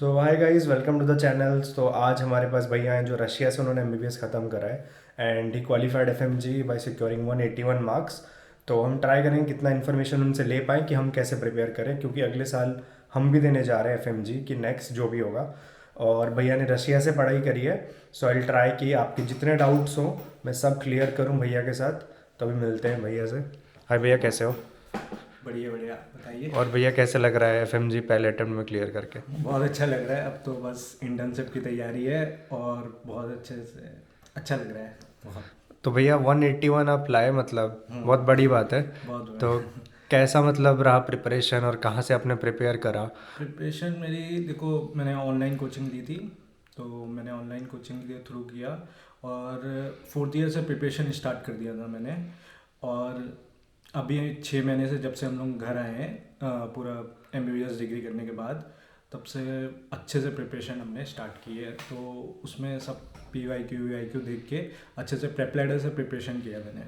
So hi guys, welcome to the channels. तो आज हमारे पास भैया हैं जो रशिया से उन्होंने एमबीबीएस ख़त्म करा है and he qualified FMG by securing 181 marks. तो हम ट्राई करेंगे कितना इन्फॉर्मेशन उनसे ले पाएँ कि हम कैसे प्रिपेयर करें, क्योंकि अगले साल हम भी देने जा रहे हैं एफएमजी की नेक्स्ट जो भी होगा। और भैया ने रशिया से पढ़ाई करी है। सो आई ट्राई कि आपके जितने डाउट्स हों मैं सब क्लियर करूँ भैया के साथ। तो अभी मिलते हैं भैया से। हाय भैया, कैसे हो? बढ़िया बढ़िया, बताइए। और भैया कैसे लग रहा है एफएमजी पहले अटेम्प्ट में क्लियर करके? बहुत अच्छा लग रहा है। अब तो बस इंटर्नशिप की तैयारी है और बहुत अच्छे से अच्छा लग रहा है बहुत। तो भैया 181 आप लाए, मतलब बहुत हम्म, बड़ी बात है। बहुत तो बड़ा। कैसा मतलब रहा प्रिपरेशन और कहाँ से आपने प्रिपेयर करा? प्रिपरेशन मेरी देखो, मैंने ऑनलाइन कोचिंग ली थी। तो मैंने ऑनलाइन कोचिंग के थ्रू किया और फोर्थ ईयर से प्रिपरेशन स्टार्ट कर दिया था मैंने। और अभी 6 महीने से जब से हम लोग घर आए हैं पूरा एमबीबीएस डिग्री करने के बाद, तब से अच्छे से प्रिपरेशन हमने स्टार्ट की है। तो उसमें सब P Y Q V I Q देख के अच्छे से प्रेप लैडर से प्रिपरेशन किया मैंने।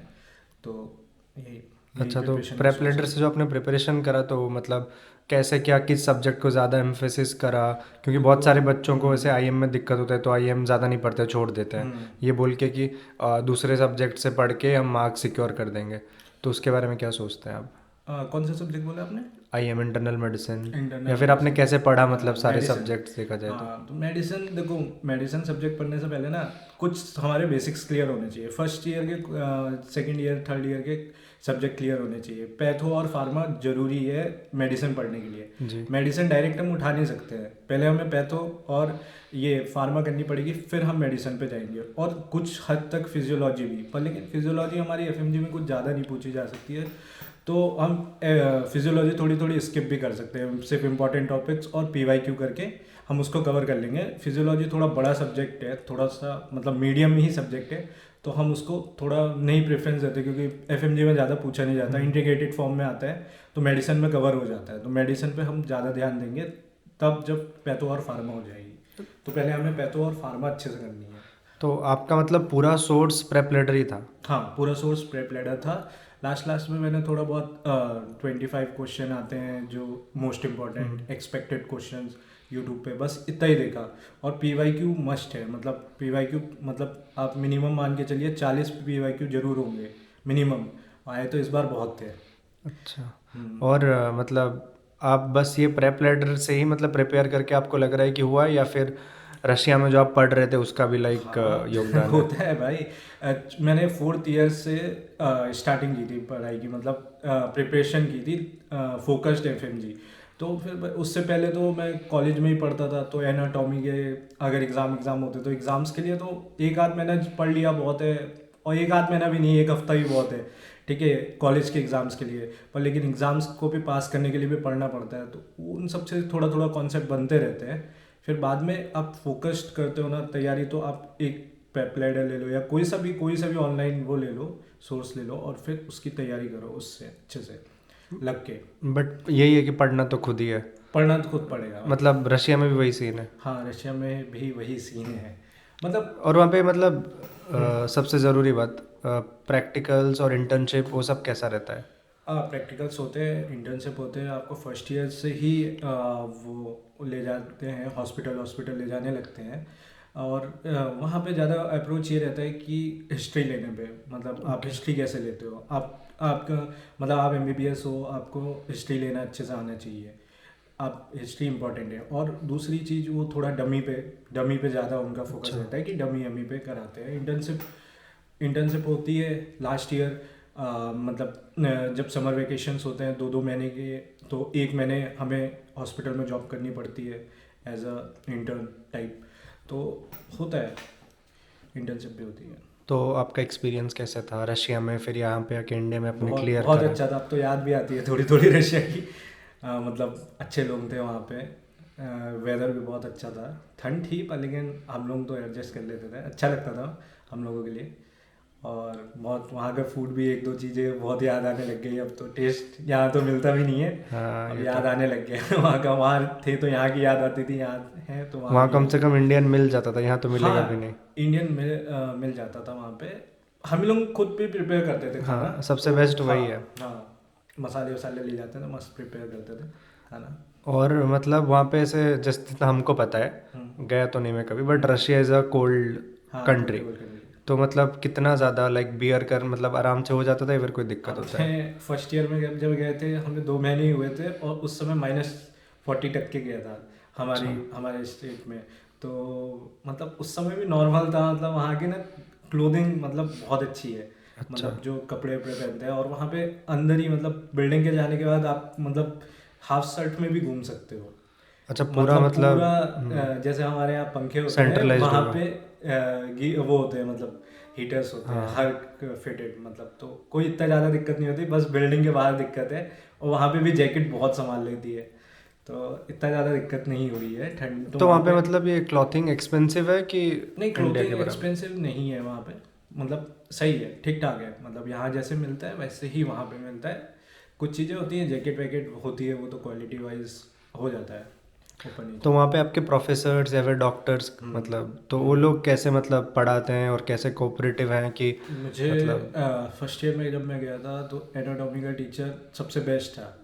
तो यही यही अच्छा, तो प्रिपरेशन की प्रेप सोच लेटर है। से जो आपने प्रिपरेशन करा तो मतलब कैसे, क्या किस सब्जेक्ट को ज़्यादा एम्फेसिस करा? क्योंकि देखो। बहुत सारे बच्चों को ऐसे हम्म। आईएम में दिक्कत होता है तो आईएम ज़्यादा नहीं पढ़ते, छोड़ देते हैं हम्म। ये बोल के कि दूसरे सब्जेक्ट से पढ़ के हम मार्क्स सिक्योर कर देंगे। तो उसके बारे में क्या सोचते हैं आप? कौन सा सब्जेक्ट बोला आपने? आईएम, इंटरनल मेडिसिन, या इंटरनल फिर आपने मेडिसिन। कैसे पढ़ा, मतलब सारे मेडिसिन। सब्जेक्ट्स देखा जाए तो? हाँ, तो मेडिसिन देखो, मेडिसिन सब्जेक्ट पढ़ने से पहले ना कुछ हमारे बेसिक्स क्लियर होने चाहिए। फर्स्ट ईयर के, सेकंड ईयर, थर्ड ईयर के सब्जेक्ट क्लियर होने चाहिए। पैथो और फार्मा जरूरी है मेडिसिन पढ़ने के लिए। जी। मेडिसिन डायरेक्ट हम उठा नहीं सकते हैं, पहले हमें पैथो और ये फार्मा करनी पड़ेगी, फिर हम मेडिसिन पे जाएंगे। और कुछ हद तक फिजियोलॉजी भी, पर लेकिन फिजियोलॉजी हमारी एफएमजी में कुछ ज़्यादा नहीं पूछी जा सकती है। तो हम फिजियोलॉजी थोड़ी थोड़ी स्किप भी कर सकते हैं, सिर्फ इंपॉर्टेंट टॉपिक्स और पीवाई क्यू करके हम उसको कवर कर लेंगे। फिजियोलॉजी थोड़ा बड़ा सब्जेक्ट है, थोड़ा सा मतलब मीडियम ही सब्जेक्ट है। तो हम उसको थोड़ा नहीं प्रेफरेंस देते, क्योंकि एफएमजी में ज़्यादा पूछा नहीं जाता, इंटीग्रेटेड फॉर्म में आता है। तो मेडिसिन में कवर हो जाता है, तो मेडिसिन पे हम ज़्यादा ध्यान देंगे तब जब पैथो और फार्मा हो जाएगी। तो पहले हमें पैथो और फार्मा अच्छे से करनी है। तो आपका मतलब पूरा सोर्स प्रेप लेटर ही था? हाँ, पूरा सोर्स प्रेप लेटर था। लास्ट लास्ट में मैंने थोड़ा बहुत 25 क्वेश्चन आते हैं जो most important expected question, YouTube पे बस इतना ही देखा। और पी वाई क्यू मस्ट है, मतलब पी वाई क्यू मतलब आप मिनिमम मान के चलिए 40 पी वाई क्यू जरूर होंगे मिनिमम। आए तो इस बार बहुत थे। अच्छा। हम्म। और मतलब आप बस ये प्रेप लेटर से ही मतलब प्रिपेयर करके आपको लग रहा है कि हुआ, या फिर रशिया में जो आप पढ़ रहे थे उसका भी लाइक हाँ योगदान है? होता है भाई। मैंने फोर्थ ईयर से स्टार्टिंग की थी पढ़ाई की, मतलब प्रिपरेशन की थी, फोकस्ड एफएमजी। तो फिर उससे पहले तो मैं कॉलेज में ही पढ़ता था, तो एनाटॉमी के अगर एग्ज़ाम होते तो एग्ज़ाम्स के लिए तो एक आध महीना पढ़ लिया बहुत है। और एक आध महीना भी नहीं, एक हफ्ता भी बहुत है। ठीक है, कॉलेज के एग्ज़ाम्स के लिए। पर लेकिन एग्ज़ाम्स को भी पास करने के लिए भी पढ़ना पड़ता है, तो उन सब से थोड़ा थोड़ा कॉन्सेप्ट बनते रहते हैं। फिर बाद में आप फोकस्ड करते हो ना तैयारी, तो आप एक पेपलेडर ले लो या कोई सा भी ऑनलाइन वो ले लो, सोर्स ले लो, और फिर उसकी तैयारी करो उससे अच्छे से लग के। बट यही है कि पढ़ना तो खुद ही है। पढ़ना तो खुद पड़ेगा भाई। मतलब रशिया में भी वही सीन है? हाँ, रशिया में भी वही सीन है। मतलब और वहाँ पे मतलब सबसे ज़रूरी बात, प्रैक्टिकल्स और इंटर्नशिप वो सब कैसा रहता है? प्रैक्टिकल्स होते हैं, इंटर्नशिप होते हैं, आपको फर्स्ट ईयर से ही वो ले जाते हैं, हॉस्पिटल हॉस्पिटल ले जाने लगते हैं। और वहाँ पे ज़्यादा अप्रोच ये रहता है कि हिस्ट्री लेने पे, मतलब आप ओके। हिस्ट्री कैसे लेते हो, आपका मतलब आप एमबीबीएस हो, आपको हिस्ट्री लेना अच्छे से आना चाहिए। आप हिस्ट्री इंपॉर्टेंट है। और दूसरी चीज़, वो थोड़ा डमी पे ज़्यादा उनका फोकस अच्छा। रहता है कि डमी एमी पे कराते हैं। इंटर्नशिप होती है लास्ट ईयर। मतलब जब समर वेकेशंस होते हैं 2-2 महीने के, तो 1 महीने हमें हॉस्पिटल में जॉब करनी पड़ती है एज अ इंटर्न टाइप। तो होता है, इंटर्नशिप भी होती है। तो आपका एक्सपीरियंस कैसा था रशिया में, फिर यहाँ पे आके इंडिया में अपने बहुत क्लियर बहुत करा? अच्छा था। अब तो याद भी आती है थोड़ी थोड़ी रशिया की। मतलब अच्छे लोग थे वहाँ पे। वेदर भी बहुत अच्छा था। ठंड थी पर लेकिन हम लोग तो एडजस्ट कर लेते थे, अच्छा लगता था हम लोगों के लिए। और बहुत वहाँ का फूड भी, एक दो चीज़ें बहुत याद आने लग गई। अब तो टेस्ट यहाँ तो मिलता भी नहीं है। हाँ, अब ये तो याद आने लग गया वहाँ का, वहाँ थे तो यहाँ की याद आती थी, यहाँ है तो वहाँ वहाँ की कम याद। से कम इंडियन मिल जाता था, यहाँ तो मिलेगा भी नहीं। हाँ, इंडियन मिल जाता था वहाँ पे। हम लोग खुद भी प्रिपेयर करते थे खाना। हाँ, सबसे तो बेस्ट हाँ। वही है। हाँ, मसाले वसाले ले जाते थे, मस्त प्रिपेयर करते थे खाना। और मतलब वहाँ पे ऐसे जिस जितना हमको पता है, गया तो नहीं मैं कभी, but Russia is a cold हाँ, कंट्री। Cold country. तो मतलब कितना ज़्यादा लाइक बियर कर मतलब आराम से हो जाता था या फिर कोई दिक्कत होता है? हमने फर्स्ट ईयर में जब गए थे, हमें 2 महीने ही हुए थे और उस समय -40 तक के गया था अच्छा। हमारे स्टेट में। तो मतलब उस समय भी नॉर्मल था, मतलब वहाँ की ना क्लोथिंग मतलब बहुत अच्छी है। अच्छा। मतलब जो कपड़े वपड़े पहनते हैं, और वहाँ पे अंदर ही मतलब बिल्डिंग के जाने के बाद आप मतलब हाफ शर्ट में भी घूम सकते हो। अच्छा पूरा मतलब पूरा मतलब जैसे हमारे यहाँ पंखे होते हैं, सेंट्रलाइज्ड वहाँ होगा। पे वो होते हैं, मतलब हीटर्स होते हैं हाँ। हर फिटेड। मतलब तो कोई इतना ज़्यादा दिक्कत नहीं होती, बस बिल्डिंग के बाहर दिक्कत है। और वहाँ पे भी जैकेट बहुत संभाल लेती है, तो इतना ज़्यादा दिक्कत नहीं हुई है ठंड तो तो वहाँ वहाँ पे पे। मतलब ये क्लॉथिंग एक्सपेंसिव है कि नहीं, इंडिया क्लोथिंग के बराबर? एक्सपेंसिव नहीं है वहाँ पे। मतलब सही है, ठीक ठाक है। मतलब यहाँ जैसे मिलता है वैसे ही वहाँ पे मिलता है। कुछ चीज़ें होती हैं, जैकेट वैकेट होती है, वो तो क्वालिटी वाइज हो जाता है ऊपर नीचे। तो वहाँ पे आपके प्रोफेसर्स या फिर डॉक्टर्स हम्म मतलब तो वो हम्म लोग कैसे मतलब पढ़ाते हैं और कैसे कोऑपरेटिव हैं कि मुझे मतलब? फर्स्ट ईयर में जब मैं गया था तो एनाटॉमी का टीचर सबसे बेस्ट था।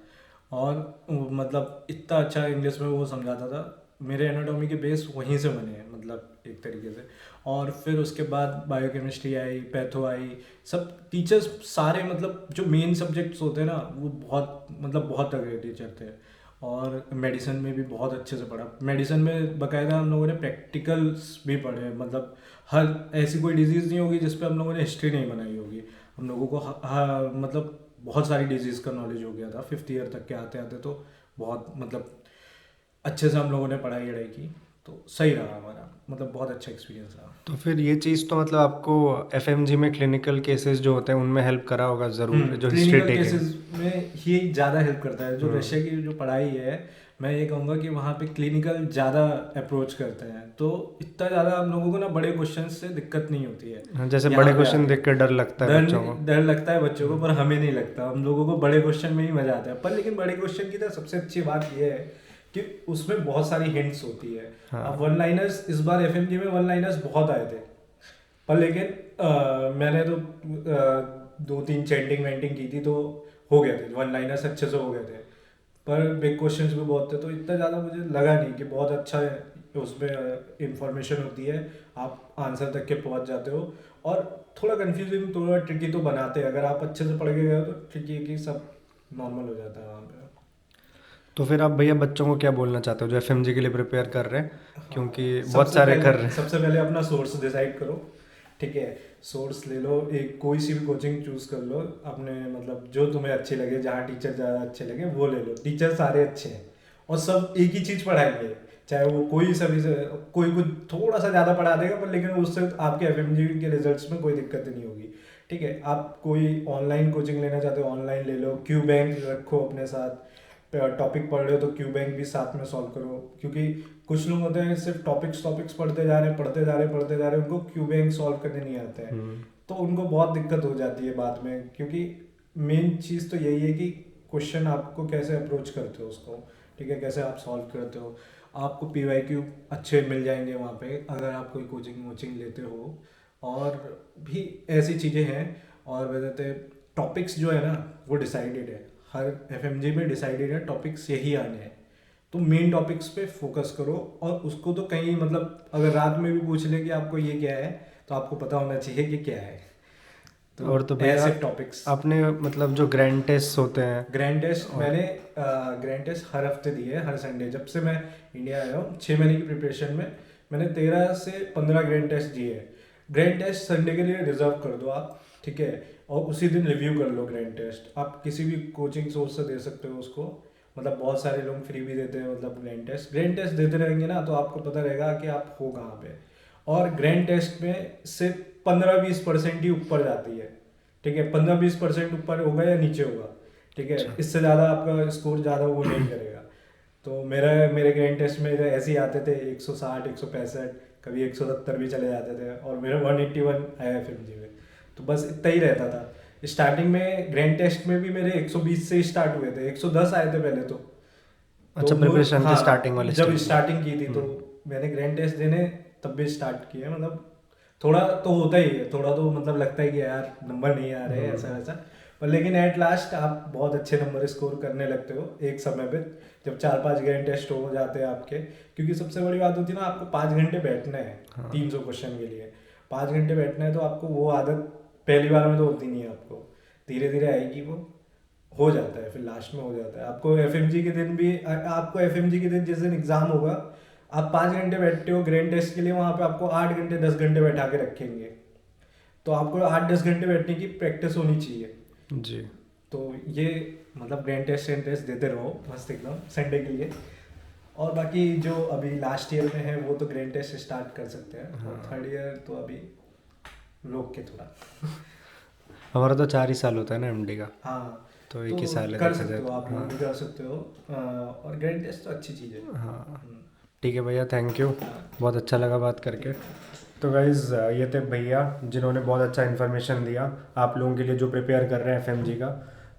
और मतलब इतना अच्छा इंग्लिश में वो समझाता था। मेरे एनाटॉमी के बेस वहीं से बने हैं, मतलब एक तरीके से। और फिर उसके बाद बायोकेमिस्ट्री आई, पैथो आई। सब टीचर्स सारे मतलब जो मेन सब्जेक्ट्स होते हैं ना, वो बहुत मतलब बहुत तगड़े टीचर थे। और मेडिसिन में भी बहुत अच्छे से पढ़ा। मेडिसिन में बाकायदा हम लोगों ने प्रैक्टिकल्स भी पढ़े। मतलब हर ऐसी कोई डिजीज़ नहीं होगी जिस पे हम लोगों ने हिस्ट्री नहीं बनाई होगी। हम लोगों को मतलब बहुत सारी डिजीज़ का नॉलेज हो गया था 5th ईयर तक के आते आते। तो बहुत मतलब अच्छे से हम लोगों ने पढ़ाई वढ़ाई की। तो सही रहा हमारा, मतलब बहुत अच्छा एक्सपीरियंस रहा। तो फिर ये चीज़ तो मतलब आपको एफएमजी में क्लिनिकल केसेस जो होते हैं उनमें हेल्प करा होगा ज़रूर, जो हिस्ट्री क्लिनिकल टेकिंग। केसेस में ही ज़्यादा हेल्प करता है। जो रशिया की जो पढ़ाई है, मैं ये कहूँगा कि वहाँ पे क्लिनिकल ज़्यादा अप्रोच करते हैं। तो इतना ज़्यादा हम लोगों को ना बड़े क्वेश्चन से दिक्कत नहीं होती है जैसे यहाँ बड़े पे क्वेश्चन आके। देख कर डर लगता है डर बच्चों को। डर लगता है बच्चों को, पर हमें नहीं लगता। हम लोगों को बड़े क्वेश्चन में ही मज़ा आता है। पर लेकिन बड़े क्वेश्चन की तो सबसे अच्छी बात यह है कि उसमें बहुत सारी हिंट्स होती है। अब हाँ। वन लाइनर्स इस बार एफएमजी में वन लाइनर्स बहुत आए थे। पर लेकिन मैंने तो 2-3 चैंटिंग वैंटिंग की थी, तो हो गए थे वन लाइनर्स, अच्छे से हो गए थे। पर बिग क्वेश्चंस भी बहुत थे, तो इतना ज़्यादा मुझे लगा नहीं कि बहुत अच्छा है। उसमें इंफॉर्मेशन होती है, आप आंसर तक के पहुंच जाते हो। और थोड़ा कंफ्यूजिंग, थोड़ा ट्रिकी तो बनाते हैं। अगर आप अच्छे से पढ़ के गए हो तो ट्रिकी की सब नॉर्मल हो जाता है वहाँ पे। तो फिर आप भैया बच्चों को क्या बोलना चाहते हो जो एफएमजी के लिए प्रिपेयर कर रहे हैं, क्योंकि हाँ, बहुत सारे कर रहे हैं? सबसे पहले अपना सोर्स डिसाइड करो। ठीक है, सोर्स ले लो, एक कोई सी भी कोचिंग चूज कर लो अपने, मतलब जो तुम्हें अच्छे लगे, जहाँ टीचर ज़्यादा अच्छे लगे वो ले लो। टीचर सारे अच्छे हैं और सब एक ही चीज़ पढ़ाएंगे। चाहे वो कोई सभी से, कोई कुछ थोड़ा सा ज़्यादा पढ़ा देगा, पर लेकिन उससे आपके एफएमजी के रिजल्ट्स में कोई दिक्कत नहीं होगी। ठीक है, आप कोई ऑनलाइन कोचिंग लेना चाहते हो ऑनलाइन ले लो। क्यू बैंक रखो अपने साथ। टॉपिक पढ़ रहे हो तो क्यू बैंक भी साथ में सॉल्व करो। क्योंकि कुछ लोग होते हैं सिर्फ टॉपिक्स टॉपिक्स पढ़ते जा रहे हैं, पढ़ते जा रहे हैं, पढ़ते जा रहे हैं, उनको क्यू बैंक सॉल्व करने नहीं आता है। तो उनको बहुत दिक्कत हो जाती है बाद में। क्योंकि मेन चीज़ तो यही है कि क्वेश्चन आपको कैसे अप्रोच करते हो उसको। ठीक है, कैसे आप सॉल्व करते हो। आपको पीवाईक्यू अच्छे मिल जाएंगे वहाँ पे अगर आप कोई कोचिंग वोचिंग लेते हो। और भी ऐसी चीज़ें हैं। और वजह टॉपिक्स जो है ना, वो डिसाइडेड है। हर एफएमजी में डिसाइडेड है टॉपिक्स यही आने हैं। तो मेन टॉपिक्स पे फोकस करो। और उसको तो कहीं मतलब अगर रात में भी पूछ ले कि आपको ये क्या है, तो आपको पता होना चाहिए कि क्या है। तो और तो भैया ऐसे टॉपिक्स। आपने मतलब जो ग्रैंड टेस्ट होते हैं ग्रैंड टेस्ट और मैंने ग्रैंड टेस्ट हर हफ्ते दिए है, हर संडे। जब से मैं इंडिया आया हूँ 6 महीने की प्रिपरेशन में मैंने 13 से 15 ग्रैंड टेस्ट दिए हैं। ग्रैंड टेस्ट संडे के लिए रिजर्व कर दो आप। ठीक है, और उसी दिन रिव्यू कर लो ग्रैंड टेस्ट। आप किसी भी कोचिंग सोर्स से दे सकते हो उसको। मतलब बहुत सारे लोग फ्री भी देते हैं। मतलब ग्रैंड टेस्ट देते रहेंगे ना, तो आपको पता रहेगा कि आप हो कहाँ पे। और ग्रैंड टेस्ट में सिर्फ 15-20% ही ऊपर जाती है। ठीक है, 15-20% ऊपर होगा या नीचे होगा। ठीक है, अच्छा। इससे ज़्यादा आपका स्कोर ज़्यादा वो नहीं करेगा। तो मेरे ग्रैंड टेस्ट में ऐसे ही आते थे 160, 165, कभी 170 भी चले जाते थे। और मेरा 181 आया एफएमजी में। तो बस इतना ही रहता था। स्टार्टिंग में ग्रैंड टेस्ट में भी मेरे 120 से स्टार्ट हुए थे, 110 आए थे पहले तो। अच्छा प्रिपरेशन के हाँ, स्टार्टिंग वाले जब स्टेज में। स्टार्टिंग की थी तो मैंने ग्रैंड टेस्ट देने तब भी स्टार्ट किया। मतलब थोड़ा तो होता ही है, थोड़ा तो मतलब लगता है कि यार नंबर नहीं आ रहे, ऐसा वैसा। और लेकिन एट लास्ट आप बहुत अच्छे नंबर स्कोर करने लगते हो एक समय पे, जब 4-5 टेस्ट हो जाते हैं आपके। क्योंकि सबसे बड़ी बात होती है ना, आपको 5 घंटे बैठना है हाँ 300 क्वेश्चन के लिए। 5 घंटे बैठना है तो आपको वो आदत पहली बार में तो होती नहीं है, आपको धीरे धीरे आएगी वो, हो जाता है फिर लास्ट में हो जाता है। आपको एफएमजी के दिन भी आपको एफएमजी के दिन जिस दिन एग्जाम होगा, आप 5 घंटे बैठते हो ग्रैंड टेस्ट के लिए, वहाँ पे आपको 8 घंटे 10 घंटे बैठा के रखेंगे। तो आपको 8-10 घंटे बैठने की प्रैक्टिस होनी चाहिए। जी। तो ये मतलब ग्रैंड टेस्ट एंड टेस्ट देते रहो मस्त एकदम संडे के लिए। और बाकी जो अभी लास्ट ईयर में है वो तो ग्रैंड टेस्ट स्टार्ट कर सकते हैं, और थर्ड ईयर तो अभी रोक के थोड़ा। हमारा तो 4 ही साल होता है ना एमडी का, हाँ, तो एक ही साल है कर देखा सकते जाए हो तो। आप लोग हाँ भी कर सकते हो। और ग्रैंड टेस्ट तो अच्छी चीज़ है। हाँ ठीक है भैया, थैंक यू, बहुत अच्छा लगा बात करके। तो गाइज़ ये थे भैया जिन्होंने बहुत अच्छा इन्फॉर्मेशन दिया आप लोगों के लिए जो प्रिपेयर कर रहे हैं एफएमजी का।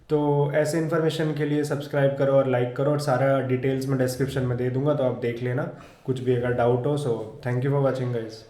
तो ऐसे इन्फॉर्मेशन के लिए सब्सक्राइब करो और लाइक करो, और सारा डिटेल्स मैं डिस्क्रिप्शन में दे दूंगा, तो आप देख लेना कुछ भी अगर डाउट हो। So thank you for watching guys.